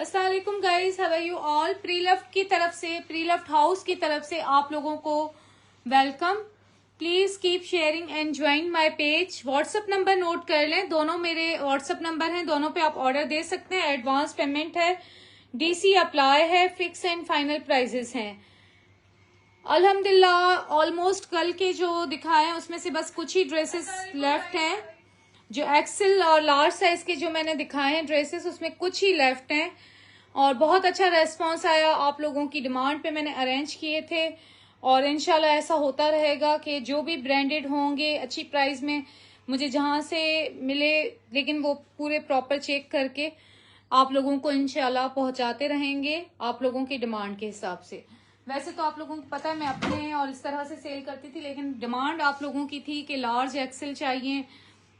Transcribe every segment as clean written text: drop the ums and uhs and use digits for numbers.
अस्सलाम वालेकुम guys, how are you all. प्रीलफ्ट की तरफ से, प्रीलफ्ट हाउस की तरफ से आप लोगों को welcome. Please keep sharing and join my page. WhatsApp number note कर लें, दोनों मेरे व्हाट्सएप नंबर हैं, दोनों पे आप ऑर्डर दे सकते हैं। एडवांस पेमेंट है, डीसी अप्लाई है, फिक्स एंड फाइनल प्राइजेस हैं। अल्हम्दुलिल्लाह ऑलमोस्ट कल के जो दिखाए हैं उसमें से बस कुछ ही ड्रेसेस लेफ्ट हैं। जो एक्सेल और लार्ज साइज के जो मैंने दिखाए हैं ड्रेसेस, उसमें कुछ ही लेफ्ट हैं और बहुत अच्छा रेस्पॉन्स आया। आप लोगों की डिमांड पे मैंने अरेंज किए थे और इंशाल्लाह ऐसा होता रहेगा कि जो भी ब्रांडेड होंगे अच्छी प्राइस में मुझे जहां से मिले, लेकिन वो पूरे प्रॉपर चेक करके आप लोगों को इंशाल्लाह पहुंचाते रहेंगे आप लोगों की डिमांड के हिसाब से। वैसे तो आप लोगों को पता है मैं अपने और इस तरह से सेल करती थी, लेकिन डिमांड आप लोगों की थी कि लार्ज एक्सेल चाहिए।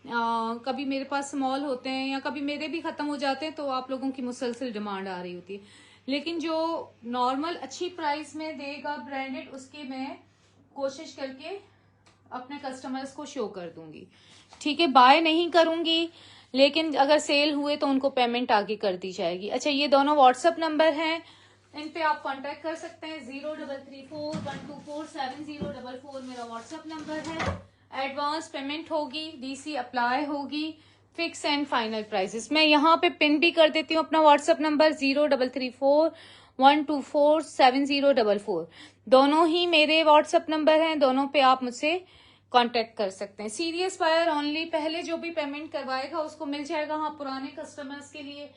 कभी मेरे पास स्मॉल होते हैं या कभी मेरे भी खत्म हो जाते हैं, तो आप लोगों की मुसलसल डिमांड आ रही होती है। लेकिन जो नॉर्मल अच्छी प्राइस में देगा ब्रांडेड, उसकी मैं कोशिश करके अपने कस्टमर्स को शो कर दूंगी। ठीक है, बाय नहीं करूंगी, लेकिन अगर सेल हुए तो उनको पेमेंट आगे कर दी जाएगी। अच्छा, ये दोनों व्हाट्सएप नंबर हैं, इन पे आप कांटेक्ट कर सकते हैं। 0334124704 मेरा व्हाट्सएप नंबर है। एडवांस पेमेंट होगी, डीसी अप्लाई होगी, फिक्स एंड फाइनल प्राइसेस। मैं यहाँ पे पिन भी कर देती हूँ अपना व्हाट्सएप नंबर 0334124704। दोनों ही मेरे व्हाट्सएप नंबर हैं, दोनों पे आप मुझसे कांटेक्ट कर सकते हैं। सीरियस बायर ओनली, पहले जो भी पेमेंट करवाएगा उसको मिल जाएगा। हाँ, पुराने कस्टमर्स के लिए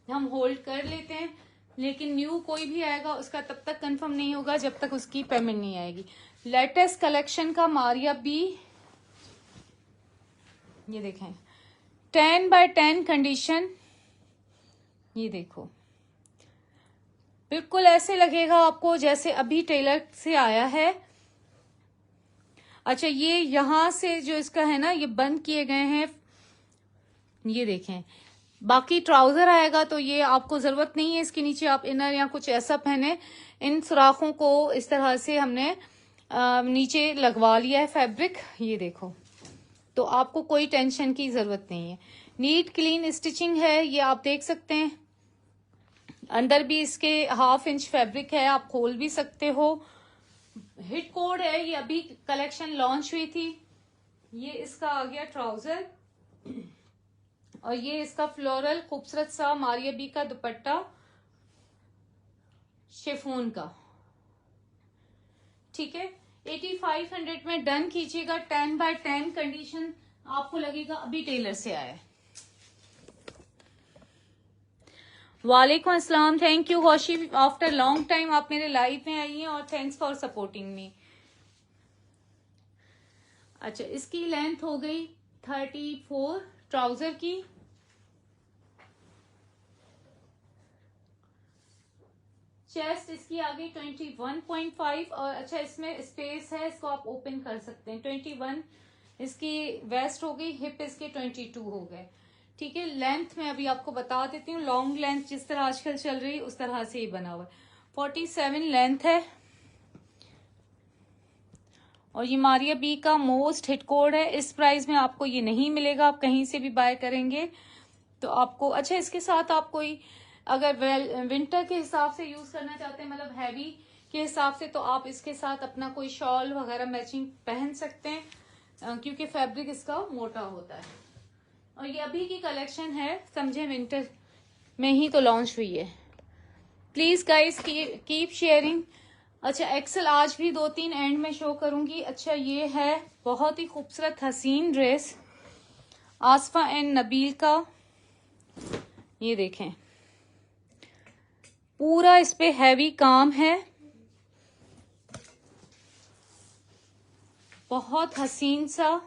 हम होल्ड कर लेते हैं, लेकिन न्यू कोई भी आएगा उसका तब तक कंफर्म नहीं होगा जब तक उसकी पेमेंट नहीं आएगी। लेटेस्ट कलेक्शन का मारिया बी, ये देखें 10x10 कंडीशन, ये देखो बिल्कुल ऐसे लगेगा आपको जैसे अभी टेलर से आया है। अच्छा, ये यहां से जो इसका है ना, ये बंद किए गए हैं, ये देखें। बाकी ट्राउजर आएगा तो ये आपको जरूरत नहीं है, इसके नीचे आप इनर या कुछ ऐसा पहने। इन सुराखों को इस तरह से हमने नीचे लगवा लिया है फैब्रिक, ये देखो, तो आपको कोई टेंशन की जरूरत नहीं है। नीट क्लीन स्टिचिंग है, ये आप देख सकते हैं। अंदर भी इसके 1/2 इंच फैब्रिक है, आप खोल भी सकते हो। हिट कोड है, ये अभी कलेक्शन लॉन्च हुई थी। ये इसका आ गया ट्राउजर और ये इसका फ्लोरल खूबसूरत सा मारिया बी का दुपट्टा शिफॉन का। ठीक है, 8500 में डन कीजिएगा। 10x10 कंडीशन आपको लगेगा अभी टेलर से आया है। वालेकुम अस्सलाम, थैंक यू होशी, आफ्टर लॉन्ग टाइम आप मेरे लाइव में आई हैं और थैंक्स फॉर सपोर्टिंग मी। अच्छा, इसकी लेंथ हो गई 34 ट्राउजर की। चेस्ट इसकी आ गई 21.5 और अच्छा इसमें स्पेस है, इसको आप ओपन कर सकते हैं। 21 इसकी वेस्ट हो गई, हिप इसके 22 हो गए। ठीक है, लेंथ में अभी आपको बता देती हूँ। लॉन्ग लेंथ जिस तरह आजकल चल रही है उस तरह से ही बना हुआ है। 47 लेंथ है और ये मारिया बी का मोस्ट हिट कोड है। इस प्राइस में आपको ये नहीं मिलेगा, आप कहीं से भी बाय करेंगे तो आपको। अच्छा, इसके साथ आप कोई अगर विंटर के हिसाब से यूज करना चाहते हैं, मतलब हैवी के हिसाब से, तो आप इसके साथ अपना कोई शॉल वगैरह मैचिंग पहन सकते हैं, क्योंकि फैब्रिक इसका मोटा होता है। और ये अभी की कलेक्शन है, समझे विंटर में ही तो लॉन्च हुई है। Please guys keep sharing. अच्छा, एक्सेल आज भी 2-3 एंड में शो करूंगी। अच्छा, ये है बहुत ही खूबसूरत हसीन ड्रेस आसफा एंड नबील का, ये देखें पूरा इस पे हैवी काम है, बहुत हसीन सा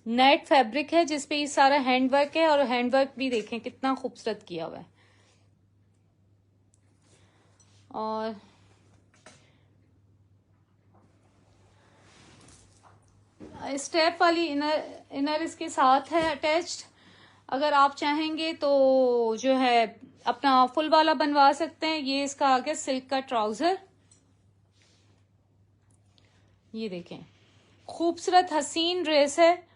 नेट फैब्रिक है जिसपे ये सारा हैंडवर्क है, और हैंडवर्क भी देखें कितना खूबसूरत किया हुआ है। और स्टेप वाली इनर इसके साथ है अटैच्ड। अगर आप चाहेंगे तो जो है अपना फुल वाला बनवा सकते हैं। ये इसका आ गया सिल्क का ट्राउजर, ये देखें खूबसूरत हसीन ड्रेस है।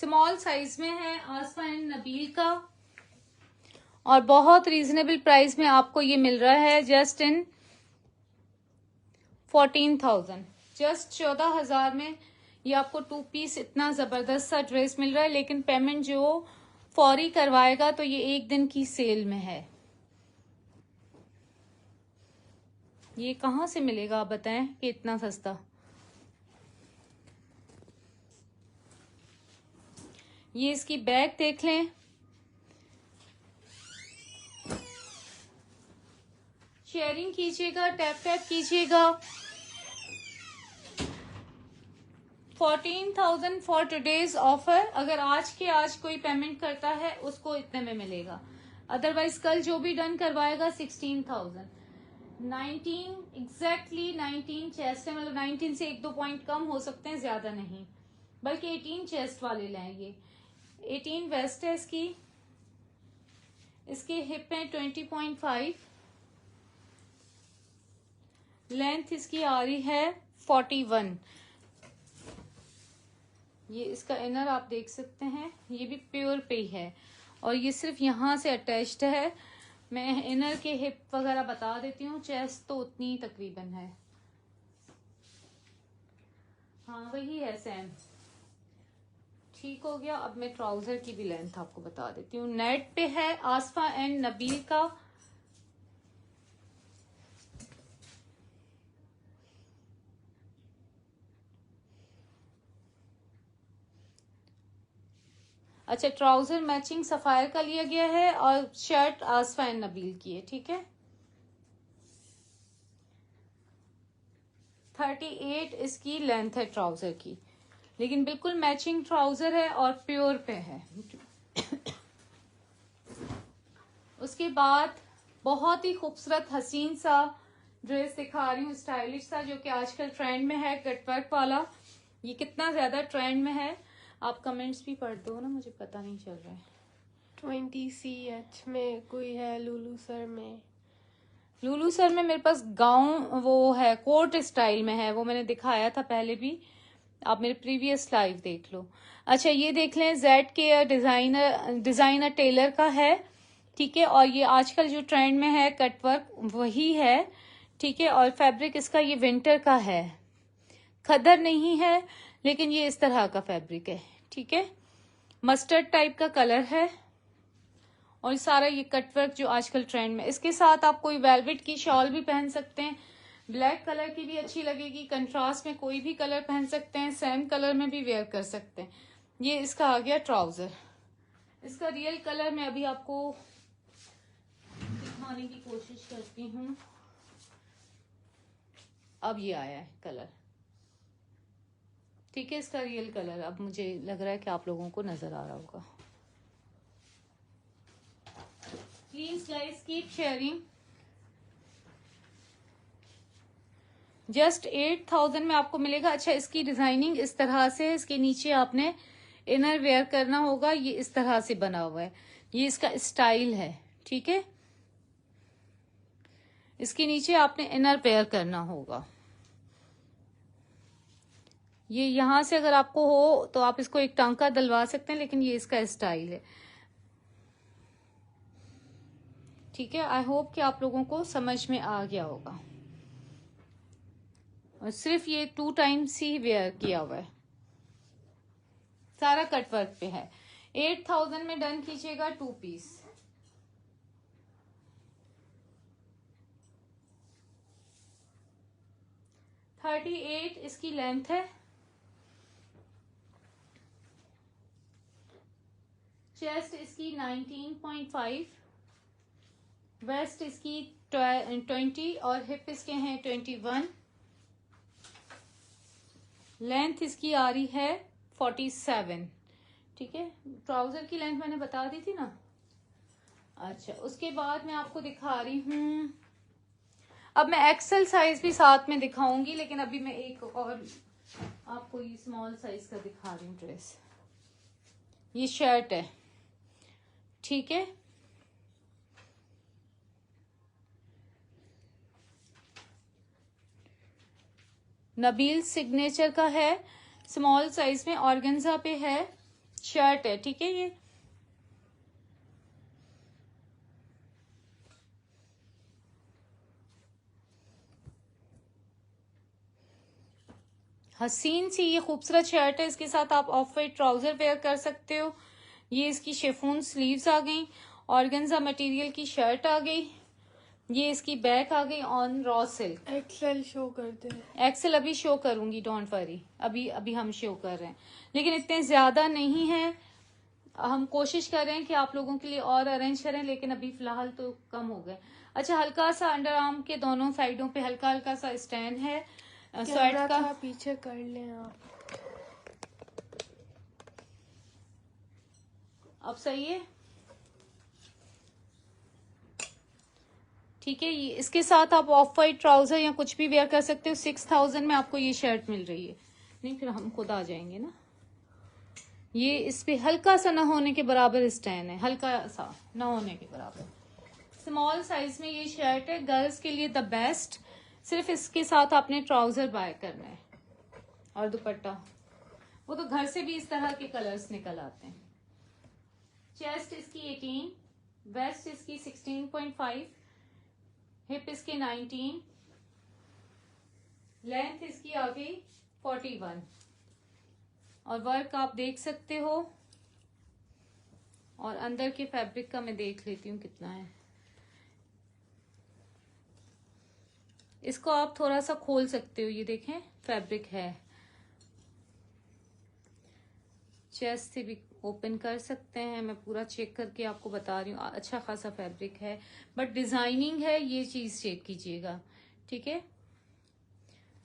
स्मॉल साइज में है, आसमा एंड नबील का, और बहुत रीजनेबल प्राइस में आपको ये मिल रहा है, जस्ट इन 14,000, जस्ट 14,000 में ये आपको 2 पीस इतना जबरदस्त सा ड्रेस मिल रहा है। लेकिन पेमेंट जो फौरी करवाएगा तो ये एक दिन की सेल में है। ये कहाँ से मिलेगा आप बताएं कि इतना सस्ता। ये इसकी बैग देख लें, शेयरिंग कीजिएगा, टैप टैप कीजिएगा। 14,000 फॉर टुडेज ऑफर। अगर आज के आज कोई पेमेंट करता है उसको इतने में मिलेगा, अदरवाइज कल जो भी डन करवाएगा 16,000। 19 एग्जैक्टली 19 चेस्ट है, मतलब 19 से 1-2 पॉइंट कम हो सकते हैं, ज्यादा नहीं, बल्कि 18 चेस्ट वाले लेंगे। 18 वेस्ट है इसकी, इसके हिप है 20.5, लेंथ इसकी आ रही है 41। ये इसका इनर आप देख सकते हैं, ये भी प्योर पे ही है और ये सिर्फ यहाँ से अटैच्ड है। मैं इनर के हिप वगैरह बता देती हूँ, चेस्ट तो उतनी ही तकरीबन है, हाँ वही है सेम, ठीक हो गया। अब मैं ट्राउजर की भी लेंथ आपको बता देती हूँ। नेट पे है, आसफा एंड नबील का, अच्छा ट्राउजर मैचिंग सफायर का लिया गया है और शर्ट आसफा एंड नबील की है, ठीक है। 38 इसकी लेंथ है ट्राउजर की, लेकिन बिल्कुल मैचिंग ट्राउजर है और प्योर पे है। उसके बाद बहुत ही खूबसूरत हसीन सा ड्रेस दिखा रही हूँ, स्टाइलिश सा, जो कि आजकल ट्रेंड में है, कटवर्क वाला। ये कितना ज्यादा ट्रेंड में है, आप कमेंट्स भी पढ़ दो ना, मुझे पता नहीं चल रहा है। 20 में कोई है, लुलू सर में। लुलू सर में मेरे पास गाउन वो है, कोट स्टाइल में है, वो मैंने दिखाया था पहले भी, आप मेरे प्रीवियस लाइव देख लो। अच्छा ये देख लें, जेड के डिजाइनर टेलर का है, ठीक है, और ये आजकल जो ट्रेंड में है कटवर्क वही है, ठीक है। और फैब्रिक इसका ये विंटर का है, खद्दर नहीं है, लेकिन ये इस तरह का फैब्रिक है, ठीक है। मस्टर्ड टाइप का कलर है और सारा ये कटवर्क जो आजकल ट्रेंड में। इसके साथ आप कोई वेलवेट की शॉल भी पहन सकते हैं, ब्लैक कलर की भी अच्छी लगेगी, कंट्रास्ट में कोई भी कलर पहन सकते हैं, सेम कलर में भी वेयर कर सकते हैं। ये इसका आ गया ट्राउजर। इसका रियल कलर मैं अभी आपको दिखाने की कोशिश करती हूँ। अब ये आया है कलर, ठीक है, इसका रियल कलर अब मुझे लग रहा है कि आप लोगों को नजर आ रहा होगा। Please guys keep sharing. Just 8,000 में आपको मिलेगा। अच्छा इसकी डिजाइनिंग इस तरह से, इसके नीचे आपने इनर वेयर करना होगा, ये इस तरह से बना हुआ है, ये इसका स्टाइल है, ठीक है। इसके नीचे आपने इनर वेयर करना होगा। ये यहां से अगर आपको हो तो आप इसको एक टांका डलवा सकते हैं, लेकिन ये इसका स्टाइल है, ठीक है। आई होप कि आप लोगों को समझ में आ गया होगा। और सिर्फ ये 2 टाइम्स ही वेयर किया हुआ है, सारा कटवर्क पे है। 8,000 में डन कीजिएगा 2 पीस। थर्टी 38 इसकी लेंथ है, चेस्ट इसकी 19.5, वेस्ट इसकी 20 और हिप इसके हैं 21। लेंथ इसकी आ रही है 47, ठीक है। ट्राउजर की लेंथ मैंने बता दी थी ना। अच्छा उसके बाद मैं आपको दिखा रही हूँ, अब मैं एक्सेल साइज भी साथ में दिखाऊंगी, लेकिन अभी मैं एक और आपको ये स्मॉल साइज का दिखा रही हूँ ड्रेस। ये शर्ट है, ठीक है। नबील सिग्नेचर का है, स्मॉल साइज में ऑर्गेन्जा पे है, शर्ट है, ठीक है। ये हसीन सी ये खूबसूरत शर्ट है। इसके साथ आप ऑफ वाइट ट्राउजर वेयर कर सकते हो। ये इसकी शिफॉन स्लीव्स आ गई, ऑर्गेन्जा मटेरियल की शर्ट आ गई, ये इसकी बैक आ गई on raw silk. Excel show करते हैं। एक्सेल अभी शो करूंगी, डोंट वरी, अभी अभी हम शो कर रहे हैं, लेकिन इतने ज्यादा नहीं है। हम कोशिश कर रहे हैं कि आप लोगों के लिए और अरेंज करें, लेकिन अभी फिलहाल तो कम हो गए। अच्छा, हल्का सा अंडर आर्म के दोनों साइडों पे हल्का हल्का सा स्टैंड है स्वेट का। पीछे कर लें आप। अब सही है, ठीक है। ये इसके साथ आप ऑफ वाइट ट्राउजर या कुछ भी वेयर कर सकते हो। 6000 में आपको ये शर्ट मिल रही है। नहीं, फिर हम खुद आ जाएंगे ना। ये इस पे हल्का सा ना होने के बराबर स्टैंड है, हल्का सा ना होने के बराबर। स्मॉल साइज में ये शर्ट है, गर्ल्स के लिए द बेस्ट। सिर्फ इसके साथ आपने ट्राउजर बाय करना है और दुपट्टा, वो तो घर से भी इस तरह के कलर्स निकल आते हैं। चेस्ट इसकी 18, वेस्ट इसकी 16.5, हिप इसके 19, लेंथ इसकी आ गई 41, और वर्क आप देख सकते हो। और अंदर के फैब्रिक का मैं देख लेती हूँ कितना है। इसको आप थोड़ा सा खोल सकते हो, ये देखें फैब्रिक है। चेस्ट से भी ओपन कर सकते हैं, मैं पूरा चेक करके आपको बता रही हूँ। अच्छा खासा फैब्रिक है, बट डिजाइनिंग है, ये चीज चेक कीजिएगा, ठीक है।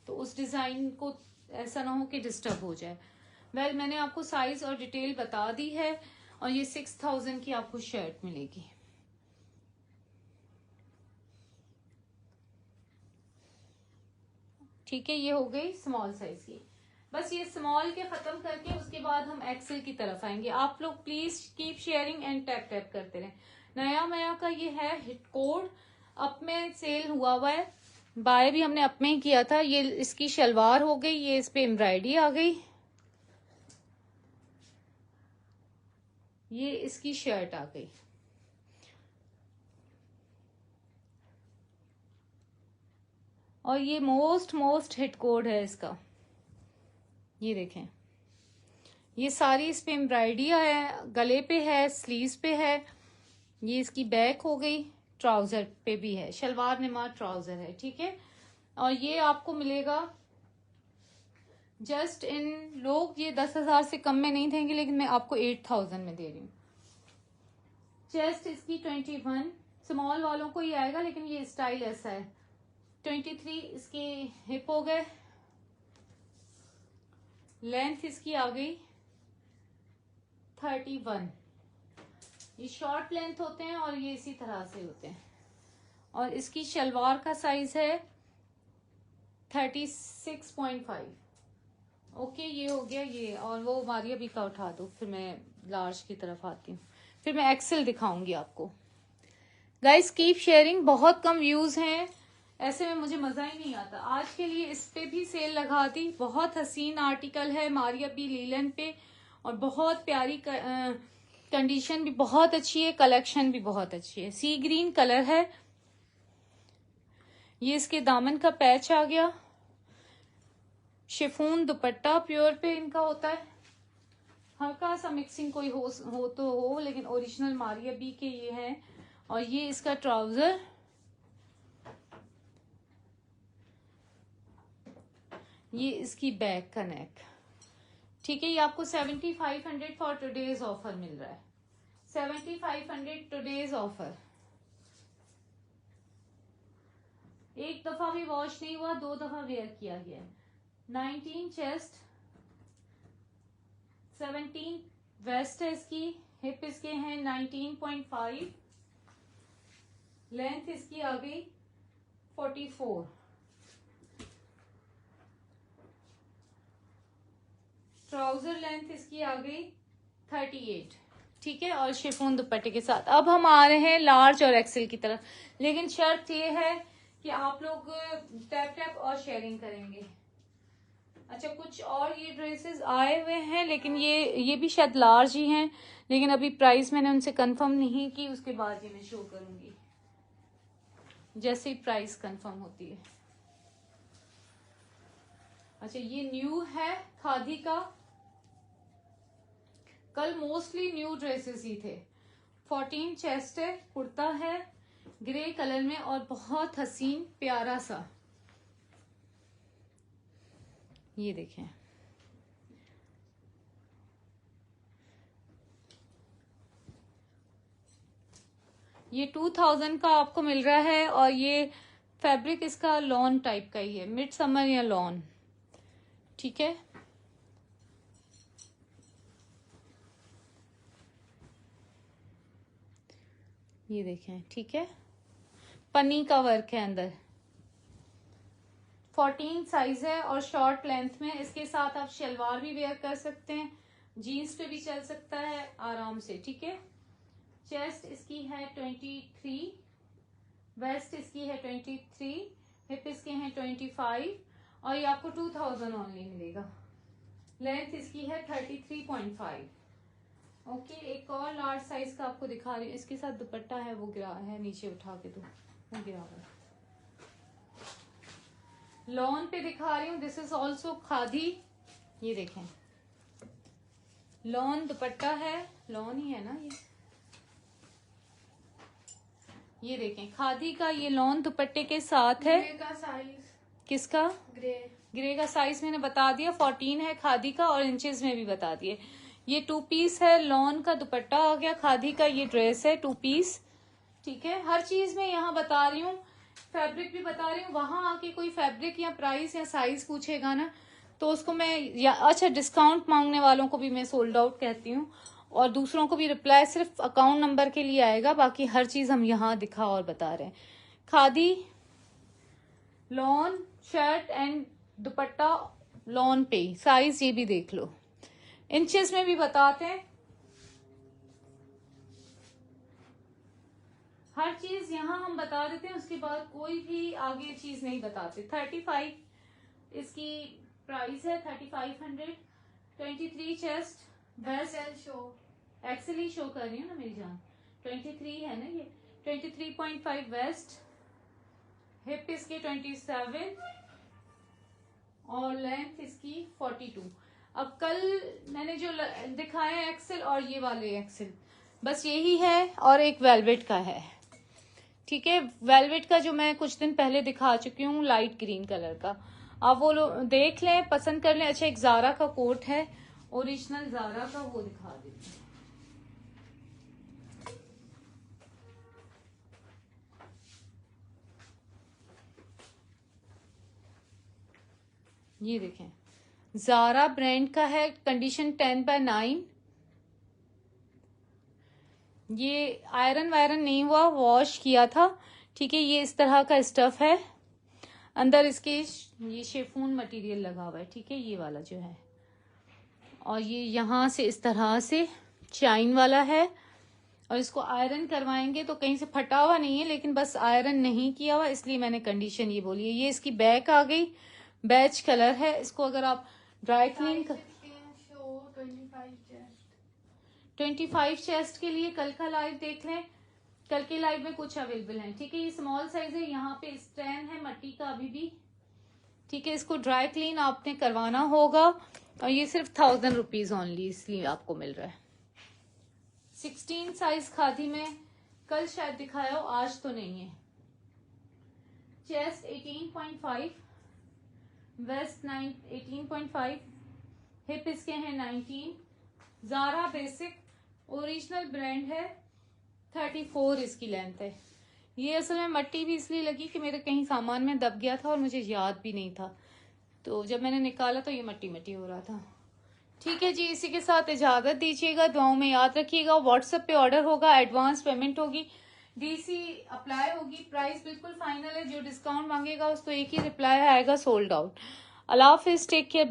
तो उस डिजाइन को ऐसा ना हो कि डिस्टर्ब हो जाए। वेल, मैंने आपको साइज और डिटेल बता दी है, और ये 6000 की आपको शर्ट मिलेगी। ठीक है, ये हो गई स्मॉल साइज की। बस ये स्मॉल के खत्म करके उसके बाद हम एक्सेल की तरफ आएंगे। आप लोग please keep sharing and tap tap करते रहें। नया मया का ये है हिट कोड, अप में सेल हुआ है, बाय भी हमने अप में ही किया था। ये इसकी शलवार हो गई, ये इस पे एम्ब्रॉयडरी आ गई, ये इसकी शर्ट आ गई। और ये मोस्ट हिट कोड है इसका, ये देखें। ये सारी इस पे एम्ब्रॉयडरी है, गले पे है, स्लीव्स पे है। ये इसकी बैक हो गई, ट्राउजर पे भी है, शलवार निमा ट्राउजर है, ठीक है। और ये आपको मिलेगा जस्ट इन, लोग ये 10,000 से कम में नहीं देंगे, लेकिन मैं आपको 8000 में दे रही हूँ। चेस्ट इसकी 21, स्मॉल वालों को ही आएगा, लेकिन ये स्टाइल ऐसा है। 23 इसके हिप हो गए, लेंथ इसकी आ गई 31। ये शॉर्ट लेंथ होते हैं और ये इसी तरह से होते हैं। और इसकी शलवार का साइज है 36.5। ओके, ये हो गया ये। और वो मारिया भी का उठा दो, फिर मैं लार्ज की तरफ आती हूँ, फिर मैं एक्सेल दिखाऊंगी आपको। गाइस कीप शेयरिंग, बहुत कम व्यूज हैं, ऐसे में मुझे मजा ही नहीं आता। आज के लिए इस पे भी सेल लगा दी। बहुत हसीन आर्टिकल है, मारिया बी लीलन पे, और बहुत प्यारी कंडीशन भी बहुत अच्छी है, कलेक्शन भी बहुत अच्छी है। सी ग्रीन कलर है, ये इसके दामन का पैच आ गया। शिफॉन दुपट्टा प्योर पे इनका होता है, हल्का सा मिक्सिंग कोई हो तो हो, लेकिन ओरिजिनल मारिया बी के ये हैं। और ये इसका ट्राउजर, ये इसकी बैक का नेक, ठीक है। ये आपको 7500 फॉर टुडेज ऑफर मिल रहा है, 7500 टुडेज ऑफर। एक दफा भी वॉश नहीं हुआ, 2 दफा वेयर किया गया है। 19 चेस्ट, 17 वेस्ट है इसकी, हिप इसके हैं 19.5, लेंथ इसकी आ गई 44, ट्राउजर लेंथ इसकी आ गई 38, ठीक है। और शिफॉन दुपट्टे के साथ। अब हम आ रहे हैं लार्ज और एक्सेल की तरफ, लेकिन शर्त ये है कि आप लोग टैप टैप और शेयरिंग करेंगे। अच्छा, कुछ और ये ड्रेसेस आए हुए हैं, लेकिन ये भी शायद लार्ज ही हैं, लेकिन अभी प्राइस मैंने उनसे कंफर्म नहीं की, उसके बाद ये मैं शो करूंगी जैसे ही प्राइस कंफर्म होती है। अच्छा, ये न्यू है खादी का, कल मोस्टली न्यू ड्रेसेस ही थे। 14 चेस्ट है, कुर्ता है ग्रे कलर में और बहुत हसीन प्यारा सा, ये देखें। ये 2000 का आपको मिल रहा है और ये फैब्रिक इसका लॉन टाइप का ही है, मिड समर या लॉन, ठीक है। ये देखें, ठीक है, पन्नी का वर्क है अंदर, 14 साइज है और शॉर्ट लेंथ में। इसके साथ आप शलवार भी वेयर कर सकते हैं, जीन्स पे भी चल सकता है आराम से, ठीक है। चेस्ट इसकी है 23, वेस्ट इसकी है 23, हिप इसके हैं 25 और ये आपको 2000 ओनली मिलेगा। लेंथ इसकी है 33.5। ओके, एक और लार्ज साइज का आपको दिखा रही हूँ, इसके साथ दुपट्टा है, वो गिरा है नीचे, उठा के दो, वो गिरा हुआ है। लॉन पे दिखा रही हूँ, दिस इज ऑल्सो खादी, ये देखें, लॉन दुपट्टा है, लॉन ही है ना ये देखें, खादी का ये लॉन दुपट्टे के साथ है। ग्रे का साइज किसका? ग्रे का साइज मैंने बता दिया, 14 है खादी का और इंचेस में भी बता दिए। ये 2 पीस है, लॉन का दुपट्टा आ गया, खादी का ये ड्रेस है 2 पीस, ठीक है। हर चीज में यहाँ बता रही हूँ, फैब्रिक भी बता रही हूँ। वहां आके कोई फैब्रिक या प्राइस या साइज पूछेगा ना तो उसको मैं अच्छा, डिस्काउंट मांगने वालों को भी मैं सोल्ड आउट कहती हूँ और दूसरों को भी रिप्लाई सिर्फ अकाउंट नंबर के लिए आएगा, बाकी हर चीज हम यहाँ दिखा और बता रहे हैं। Khadi lawn shirt and dupatta lawn पे, साइज ये भी देख लो, इंचेस में भी बताते हैं, हर चीज यहाँ हम बता देते हैं, उसके बाद कोई भी आगे चीज नहीं बताते। 35 इसकी प्राइस है, 3500। 23 चेस्ट, वेस्ट शो एक्सेल ही शो कर रही हूँ ना मेरी जान, 23 है ना ये, 23.5 वेस्ट, हिप इसके 27 और लेंथ इसकी 42। अब कल मैंने जो दिखाया एक्सेल और ये वाले एक्सेल, बस यही है और एक वेलवेट का है, ठीक है। वेलवेट का जो मैं कुछ दिन पहले दिखा चुकी हूँ लाइट ग्रीन कलर का, आप वो लोग देख लें, पसंद कर लें। अच्छा, एक जारा का कोट है, ओरिजिनल जारा का, वो दिखा देती हूँ। ये देखें, जारा ब्रांड का है, कंडीशन 10/9। ये आयरन वायरन नहीं हुआ, वॉश किया था, ठीक है। ये इस तरह का स्टफ है, अंदर इसके ये शेफून मटेरियल लगा हुआ है, ठीक है, ये वाला जो है, और ये यहाँ से इस तरह से चाइन वाला है और इसको आयरन करवाएंगे तो कहीं से फटा हुआ नहीं है, लेकिन बस आयरन नहीं किया हुआ, इसलिए मैंने कंडीशन ये बोली है। ये इसकी बैक आ गई, बैच कलर है, इसको अगर आप ड्राई क्लीन कर 25 चेस्ट के लिए कल का लाइव देख लें, कल के लाइव में कुछ अवेलेबल है, ठीक है। ये स्मॉल साइज है, यहाँ पे स्टैंड है मट्टी का अभी भी, ठीक है। इसको ड्राई क्लीन आपने करवाना होगा और ये सिर्फ 1000 रुपीज ओनली, इसलिए आपको मिल रहा है। 16 साइज खादी में कल शायद दिखाया हो, आज तो नहीं है। चेस्ट 18.5, वेस्ट 18.5, हिप इसके हैं 19, जारा बेसिक ओरिजिनल ब्रांड है, 34 इसकी लेंथ है। ये असल में मट्टी भी इसलिए लगी कि मेरे कहीं सामान में दब गया था और मुझे याद भी नहीं था, तो जब मैंने निकाला तो ये मट्टी मट्टी हो रहा था, ठीक है जी। इसी के साथ इजाजत दीजिएगा, दुआओं में याद रखिएगा। व्हाट्सएप पे ऑर्डर होगा, एडवांस पेमेंट होगी, डीसी अप्लाई होगी, प्राइस बिल्कुल फाइनल है। जो डिस्काउंट मांगेगा उसको एक ही रिप्लाई आएगा, सोल्ड आउट। अल्लाह हाफिज, टेक केयर।